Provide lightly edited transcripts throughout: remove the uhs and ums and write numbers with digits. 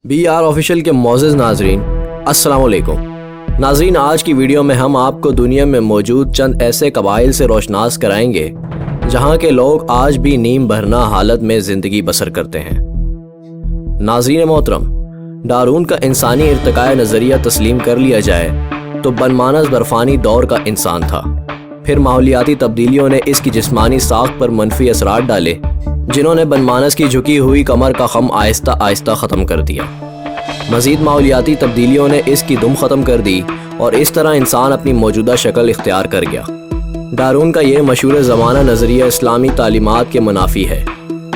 BR official के मोअज़्ज़िज़ नाज़रीन, अस्सलाम वालेकुम। नाज़रीन, आज की वीडियो में हम आपको दुनिया में मौजूद चंद ऐसे कबाइल से रोशनास कराएंगे जहां के लोग आज भी नीम बरना हालत में ज़िंदगी बसर करते हैं। नाज़रीन मोहतरम, डारून का इंसानी इर्तिकाए नज़रिया तस्लीम कर लिया जाए तो बनमानस बर्फ़ानी दौर का इंसान था। फिर माहौलियाती तब्दीलियों ने इसकी जिस्मानी साख पर मनफी असरात डाले जिन्होंने बनमानस की झुकी हुई कमर का खम आहिस्ता आहिस्ता ख़त्म कर दिया। मज़ीद माहौलियाती तब्दीलियों ने इसकी दुम ख़त्म कर दी और इस तरह इंसान अपनी मौजूदा शक्ल इख्तियार कर गया। डारून का ये मशहूर ज़माना नज़रिया इस्लामी तालीमात के मुनाफी है।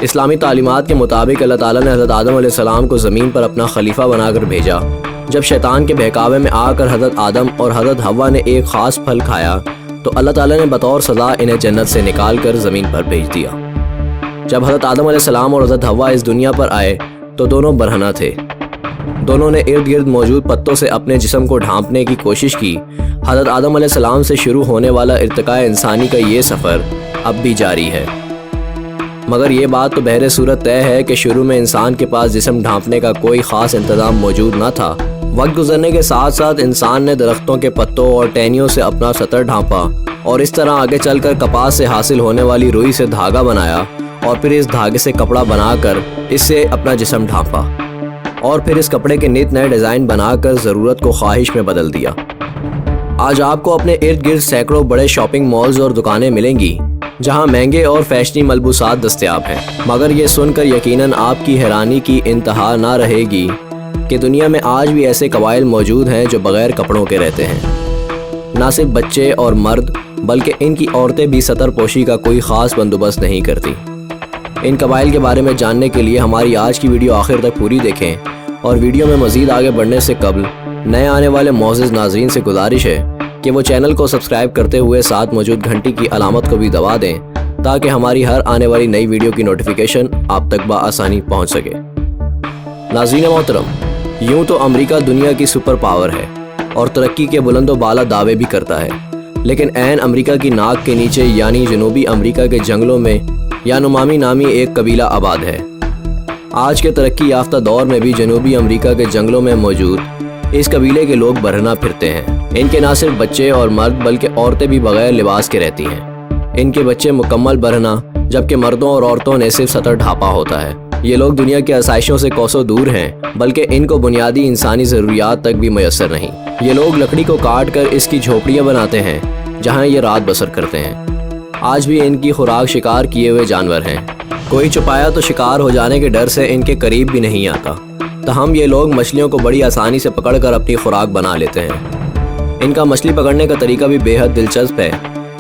इस्लामी तालीमात के मुताबिक अल्लाह ताला ने हज़रत आदम अलैहिस्सलाम को ज़मीन पर अपना खलीफा बनाकर भेजा। जब शैतान के बहकावे में आकर हज़रत आदम और हज़रत हव्वा ने एक ख़ास फल खाया तो अल्लाह ताला ने बतौर सज़ा इन्हें जन्नत से निकाल कर ज़मीन पर भेज दिया। जब हज़रत आदम अलैहिस्सलाम और हज़रत हव्वा इस दुनिया पर आए तो दोनों बरहना थे। दोनों ने इर्द गिर्द मौजूद पत्तों से अपने जिस्म को ढांपने की कोशिश की। हज़रत आदम अलैहिस्सलाम से शुरू होने वाला इर्तिकाए इंसानी का ये सफ़र अब भी जारी है, मगर ये बात तो बहरे सूरत तय है कि शुरू में इंसान के पास जिस्म ढांपने का कोई ख़ास इंतज़ाम मौजूद न था। वक्त गुजरने के साथ साथ इंसान ने दरख्तों के पत्तों और टहनियों से अपना सतर ढांपा और इस तरह आगे चलकर कपास से हासिल होने वाली रुई से धागा बनाया और फिर इस धागे से कपड़ा बनाकर इससे अपना जिस्म ढांपा और फिर इस कपड़े के नित नए डिज़ाइन बनाकर ज़रूरत को ख्वाहिश में बदल दिया। आज आपको अपने इर्द गिर्द सैकड़ों बड़े शॉपिंग मॉल्स और दुकानें मिलेंगी जहां महंगे और फैशनी मलबूसात दस्तयाब हैं, मगर ये सुनकर यकीनन आपकी हैरानी की इंतहा ना रहेगी कि दुनिया में आज भी ऐसे कबाइल मौजूद हैं जो बग़ैर कपड़ों के रहते हैं। ना सिर्फ बच्चे और मर्द बल्कि इनकी औरतें भी सतर पोशी का कोई ख़ास बंदोबस्त नहीं करती। इन कबाइल के बारे में जानने के लिए हमारी आज की वीडियो आखिर तक पूरी देखें और वीडियो में मज़ीद आगे बढ़ने से कबल नए आने वाले मोअज़्ज़िज़ नाज़रीन से गुजारिश है कि वो चैनल को सब्सक्राइब करते हुए साथ मौजूद घंटी की अलामत को भी दबा दें ताकि हमारी हर आने वाली नई वीडियो की नोटिफिकेशन आप तक बआसानी पहुँच सके। नाज़रीन मोहतरम, यूँ तो अमेरिका दुनिया की सुपर पावर है और तरक्की के बुलंदो बाला दावे भी करता है, लेकिन ऐन अमेरिका की नाक के नीचे यानी जनूबी अमेरिका के जंगलों में यानुमामी नामी एक कबीला आबाद है। आज के तरक्की याफ्ता दौर में भी जनूबी अमेरिका के जंगलों में मौजूद इस कबीले के लोग बरहना फिरते हैं। इनके ना सिर्फ बच्चे और मर्द बल्कि औरतें भी बगैर लिबास के रहती हैं। इनके बच्चे मुकम्मल बरहना जबकि मर्दों और औरतों ने सिर्फ सतर ढापा होता है। ये लोग दुनिया की आसाइशों से कोसों दूर हैं, बल्कि इनको बुनियादी इंसानी ज़रूरियात तक भी मैसर नहीं। ये लोग लकड़ी को काट कर इसकी झोपड़ियाँ बनाते हैं जहाँ ये रात बसर करते हैं। आज भी इनकी खुराक शिकार किए हुए जानवर हैं। कोई छुपाया तो शिकार हो जाने के डर से इनके करीब भी नहीं आता। तहम ये लोग मछलियों को बड़ी आसानी से पकड़कर अपनी खुराक बना लेते हैं। इनका मछली पकड़ने का तरीका भी बेहद दिलचस्प है।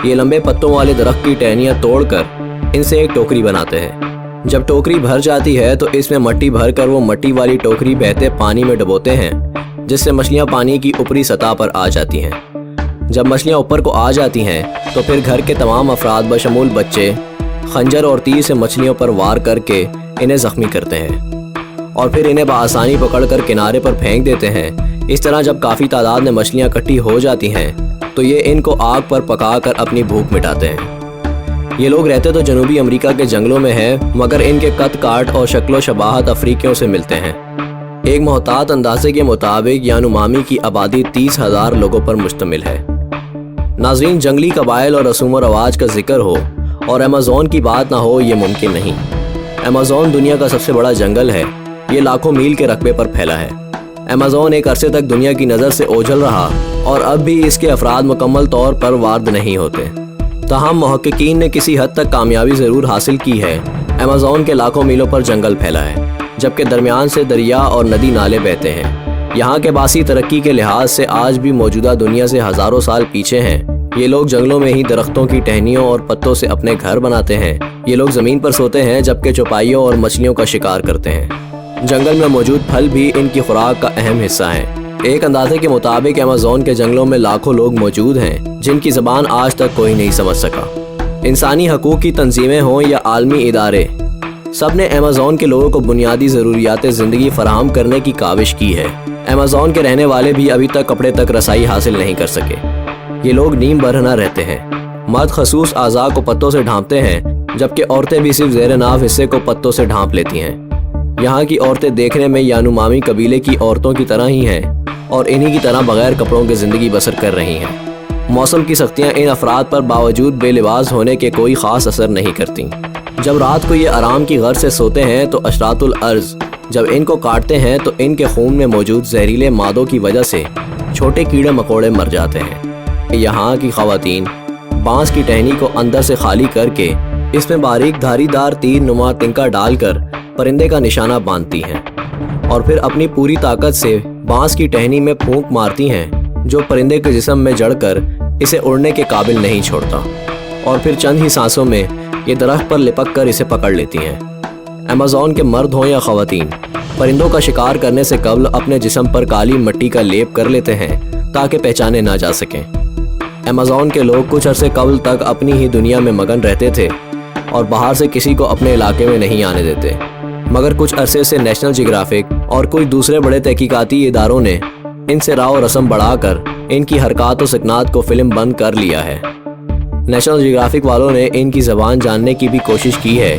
ये लंबे पत्तों वाले दरख्त की टहनियाँ तोड़कर इनसे एक टोकरी बनाते हैं। जब टोकरी भर जाती है तो इसमें मिट्टी भर कर वो मिट्टी वाली टोकरी बहते पानी में डुबोते हैं, जिससे मछलियाँ पानी की ऊपरी सतह पर आ जाती हैं। जब मछलियाँ ऊपर को आ जाती हैं तो फिर घर के तमाम अफराद बशमूल बच्चे खंजर और तीर से मछलियों पर वार करके इन्हें ज़ख्मी करते हैं और फिर इन्हें बआसानी पकड़कर किनारे पर फेंक देते हैं। इस तरह जब काफ़ी तादाद में मछलियाँ इकट्ठी हो जाती हैं तो ये इनको आग पर पकाकर अपनी भूख मिटाते हैं। ये लोग रहते तो जनूबी अमेरिका के जंगलों में हैं, मगर इनके कद काट और शक्लो शबाहत अफ्रीकियों से मिलते हैं। एक मोहतात अंदाजे के मुताबिक यानुमामी की आबादी 30,000 लोगों पर मुश्तमिल है। नाज़रीन, जंगली कबाइल और रसूम व रवाज का जिक्र हो और अमेज़न की बात ना हो ये मुमकिन नहीं। अमेज़न दुनिया का सबसे बड़ा जंगल है। ये लाखों मील के रकबे पर फैला है। अमेज़न एक अरसे तक दुनिया की नज़र से ओझल रहा और अब भी इसके अफराद मुकम्मल तौर पर वार्द नहीं होते। ताहम मुहक्किकीन ने किसी हद तक कामयाबी ज़रूर हासिल की है। अमेज़न के लाखों मीलों पर जंगल फैला है, जबकि दरमियान से दरिया और नदी नाले बहते हैं। यहाँ के बासी तरक्की के लिहाज से आज भी मौजूदा दुनिया से हज़ारों साल पीछे हैं। ये लोग जंगलों में ही दरख्तों की टहनियों और पत्तों से अपने घर बनाते हैं। ये लोग ज़मीन पर सोते हैं जबकि चौपाइयों और मछलियों का शिकार करते हैं। जंगल में मौजूद फल भी इनकी खुराक का अहम हिस्सा हैं। एक अंदाजे के मुताबिक अमेज़न के जंगलों में लाखों लोग मौजूद हैं जिनकी ज़बान आज तक कोई नहीं समझ सका। इंसानी हकूक़ की तंजीमें हों या आलमी इदारे, सब ने अमेज़न के लोगों को बुनियादी ज़रूरियात ज़िंदगी फराहम करने की काविश की है। अमेज़न के रहने वाले भी अभी तक कपड़े तक रसाई हासिल नहीं कर सके। ये लोग नीम बरहना रहते हैं। मर्द खसूस आज़ा को पत्तों से ढांपते हैं, जबकि औरतें भी सिर्फ ज़ेर नाफ हिस्से को पत्तों से ढांप लेती हैं। यहाँ की औरतें देखने में यानुमामी कबीले की औरतों की तरह ही हैं और इन्हीं की तरह बगैर कपड़ों के ज़िंदगी बसर कर रही हैं। मौसम की सख्तियाँ इन अफराद पर बावजूद बेलिबास होने के कोई ख़ास असर नहीं करती। जब रात को ये आराम की गर्ज से सोते हैं तो अशरातुल अर्ज़ जब इनको काटते हैं तो इनके खून में मौजूद जहरीले मादों की वजह से छोटे कीड़े मकोड़े मर जाते हैं। यहाँ की ख़वातीन बांस की टहनी को अंदर से खाली करके इसमें बारीक धारीदार तीर नुमा तिनका डालकर परिंदे का निशाना बांधती हैं और फिर अपनी पूरी ताकत से बांस की टहनी में फूंक मारती हैं जो परिंदे के जिस्म में जड़कर इसे उड़ने के काबिल नहीं छोड़ता और फिर चंद ही सांसों में ये दरख्त पर लिपक कर इसे पकड़ लेती हैं। अमेज़न के मर्द हों या ख़वातीन परिंदों का शिकार करने से कबल अपने जिस्म पर काली मिट्टी का लेप कर लेते हैं ताकि पहचाने ना जा सकें। अमेज़न के लोग कुछ अरसे कबल तक अपनी ही दुनिया में मगन रहते थे और बाहर से किसी को अपने इलाके में नहीं आने देते, मगर कुछ अरसे से नेशनल जियोग्राफिक और कोई दूसरे बड़े तहकीकाती इदारों ने इनसे राव रस्म बढ़ाकर इनकी हरकत और सकनात को फिल्म बंद कर लिया है। नेशनल जियोग्राफिक वालों ने इनकी ज़बान जानने की भी कोशिश की है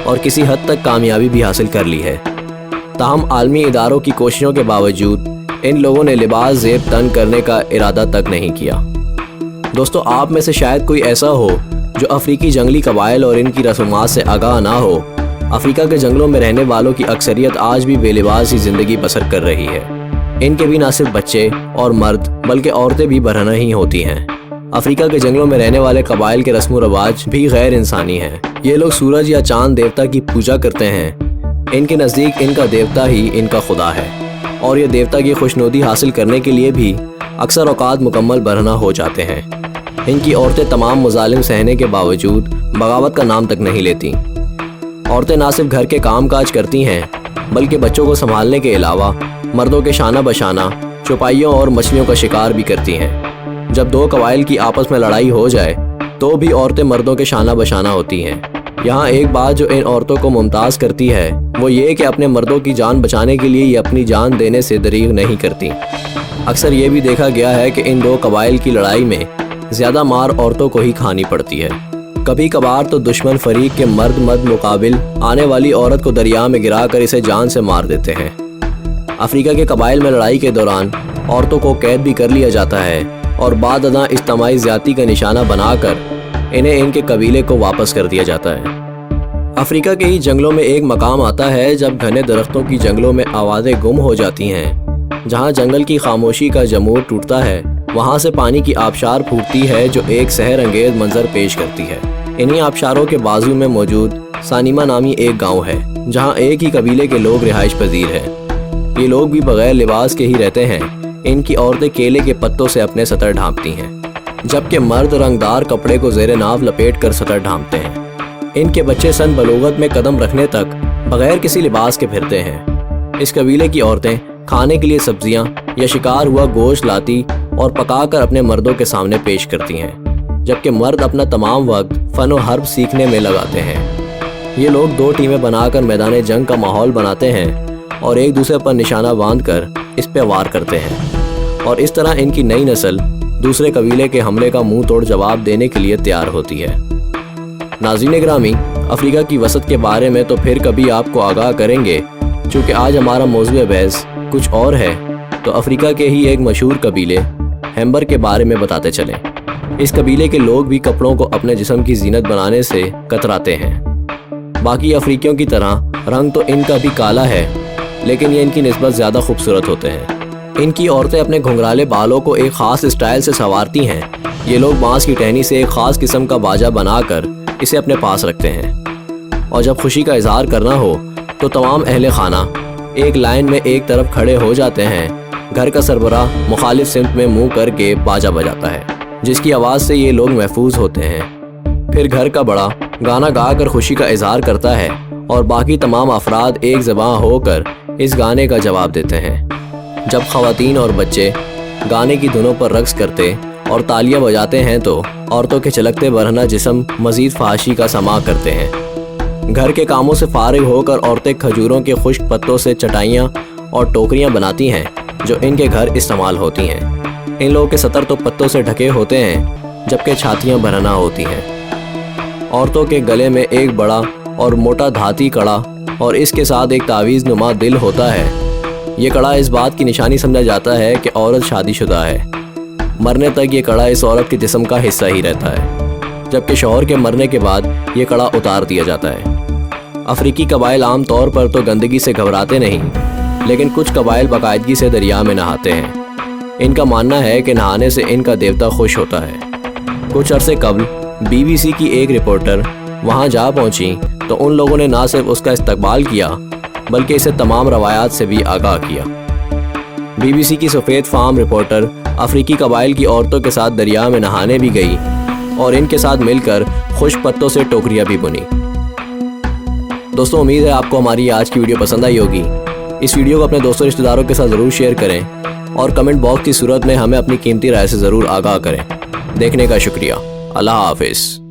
और किसी हद तक कामयाबी भी हासिल कर ली है। ताहम आलमी इदारों की कोशिशों के बावजूद इन लोगों ने लिबास ज़ेब तन करने का इरादा तक नहीं किया। दोस्तों, आप में से शायद कोई ऐसा हो जो अफ्रीकी जंगली कबाइल और इनकी रस्मात से आगाह ना हो। अफ्रीका के जंगलों में रहने वालों की अक्सरियत आज भी बेलिबास ही ज़िंदगी बसर कर रही है। इनके भी ना सिर्फ बच्चे और मर्द बल्कि औरतें भी बरहना ही होती हैं। अफ्रीका के जंगलों में रहने वाले कबाइल के रस्म रवाज भी गैर इंसानी हैं। ये लोग सूरज या चांद देवता की पूजा करते हैं। इनके नज़दीक इनका देवता ही इनका खुदा है और ये देवता की खुशनुदी हासिल करने के लिए भी अक्सर औकात मुकम्मल बरहना हो जाते हैं। इनकी औरतें तमाम मुजालिम सहने के बावजूद बगावत का नाम तक नहीं लेती। औरतें ना सिर्फ घर के काम काज करती हैं बल्कि बच्चों को संभालने के अलावा मर्दों के शाना बशाना चौपाइयों और मछलियों का शिकार भी करती हैं। जब दो कबाइल की आपस में लड़ाई हो जाए तो भी औरतें मर्दों के शाना बशाना होती हैं। यहाँ एक बात जो इन औरतों को मुमताज़ करती है वो ये कि अपने मर्दों की जान बचाने के लिए ये अपनी जान देने से दरीग नहीं करती। अक्सर ये भी देखा गया है कि इन दो कबाइल की लड़ाई में ज़्यादा मार औरतों को ही खानी पड़ती है। कभी कभार तो दुश्मन फरीक के मर्द मद मुकाबिल आने वाली औरत को दरिया में गिराकर इसे जान से मार देते हैं। अफ्रीका के कबाइल में लड़ाई के दौरान औरतों को कैद भी कर लिया जाता है और बाद अदा इज्तिमाई ज़्यादती का निशाना बनाकर इन्हें इनके कबीले को वापस कर दिया जाता है। अफ्रीका के ही जंगलों में एक मकाम आता है जब घने दरख्तों की जंगलों में आवाज़ें गुम हो जाती हैं। जहाँ जंगल की खामोशी का जमूर टूटता है वहाँ से पानी की आबशार फूटती है जो एक सहर अंगेज मंजर पेश करती है। इन्हीं आबशारों के बाजू में मौजूद सानिमा नामी एक गांव है जहाँ एक ही कबीले के लोग रिहाइश पजीर हैं। ये लोग भी बगैर लिबास के ही रहते हैं। इनकी औरतें केले के पत्तों से अपने सतर ढांपती हैं जबकि मर्द रंगदार कपड़े को जेरे नाव लपेट कर सतर ढांपते हैं। इनके बच्चे सन बलूगत में कदम रखने तक बगैर किसी लिबास के फिरते हैं। इस कबीले की औरतें खाने के लिए सब्जियां या शिकार हुआ गोश्त लाती और पकाकर अपने मर्दों के सामने पेश करती हैं, जबकि मर्द अपना तमाम वक्त फ़न व हर्ब सीखने में लगाते हैं। ये लोग दो टीमें बनाकर मैदान जंग का माहौल बनाते हैं और एक दूसरे पर निशाना बांधकर इस पे वार करते हैं और इस तरह इनकी नई नस्ल दूसरे कबीले के हमले का मुंह तोड़ जवाब देने के लिए तैयार होती है। नाज़रीन ग्रामी, अफ्रीका की वसत के बारे में तो फिर कभी आपको आगाह करेंगे। चूँकि आज हमारा मौज़ूअ बहस कुछ और है तो अफ्रीका के ही एक मशहूर कबीले हैम्बर के बारे में बताते चलें। इस कबीले के लोग भी कपड़ों को अपने जिस्म की जीनत बनाने से कतराते हैं। बाकी अफ्रीकियों की तरह रंग तो इनका भी काला है लेकिन ये इनकी निस्बत ज़्यादा खूबसूरत होते हैं। इनकी औरतें अपने घुंघराले बालों को एक ख़ास स्टाइल से संवारती हैं। ये लोग बांस की टहनी से एक ख़ास किस्म का बाजा बनाकर इसे अपने पास रखते हैं और जब खुशी का इजहार करना हो तो तमाम अहले खाना एक लाइन में एक तरफ खड़े हो जाते हैं। घर का सरबराह मुखालिफ सिमत में मुंह करके बाजा बजाता है जिसकी आवाज़ से ये लोग महफूज होते हैं। फिर घर का बड़ा गाना गाकर खुशी का इजहार करता है और बाकी तमाम अफराद एक ज़बां होकर इस गाने का जवाब देते हैं। जब ख़वातीन और बच्चे गाने की धुनों पर रक्स करते और तालियां बजाते हैं तो औरतों के चलकते बरहना जिस्म मज़ीद फहाशी का समा करते हैं। घर के कामों से फारिग होकर औरतें खजूरों के खुश्क पत्तों से चटाइयाँ और टोकरियाँ बनाती हैं जो इनके घर इस्तेमाल होती हैं। इन लोगों के सतर तो पत्तों से ढके होते हैं जबकि छातियाँ बरहना होती हैं। औरतों के गले में एक बड़ा और मोटा धाती कड़ा اور اس کے ساتھ ایک تعویذ نما دل ہوتا ہے۔ یہ کڑا اس بات کی نشانی سمجھا جاتا ہے کہ عورت شادی شدہ ہے۔ مرنے تک یہ کڑا اس عورت کے جسم کا حصہ ہی رہتا ہے، جبکہ شوہر کے مرنے کے بعد یہ کڑا اتار دیا جاتا ہے۔ افریقی قبائل عام طور پر تو گندگی سے گھبراتے نہیں، لیکن کچھ قبائل باقاعدگی سے دریا میں نہاتے ہیں۔ ان کا ماننا ہے کہ نہانے سے ان کا دیوتا خوش ہوتا ہے۔ کچھ عرصے قبل BBC کی ایک رپورٹر وہاں جا پہنچی تو ان لوگوں نے نہ صرف اس کا استقبال کیا بلکہ اسے تمام روایات سے بھی آگاہ کیا۔ BBC کی سفید فام رپورٹر افریقی قبائل کی عورتوں کے ساتھ دریا میں نہانے بھی گئی اور ان کے ساتھ مل کر خشک پتوں سے ٹوکریاں بھی بنی۔ دوستوں، امید ہے آپ کو ہماری آج کی ویڈیو پسند آئی ہوگی۔ اس ویڈیو کو اپنے دوستوں رشتہ داروں کے ساتھ ضرور شیئر کریں اور کمنٹ باکس کی صورت میں ہمیں اپنی قیمتی رائے سے ضرور آگاہ کریں۔ دیکھنے کا شکریہ۔ اللہ حافظ۔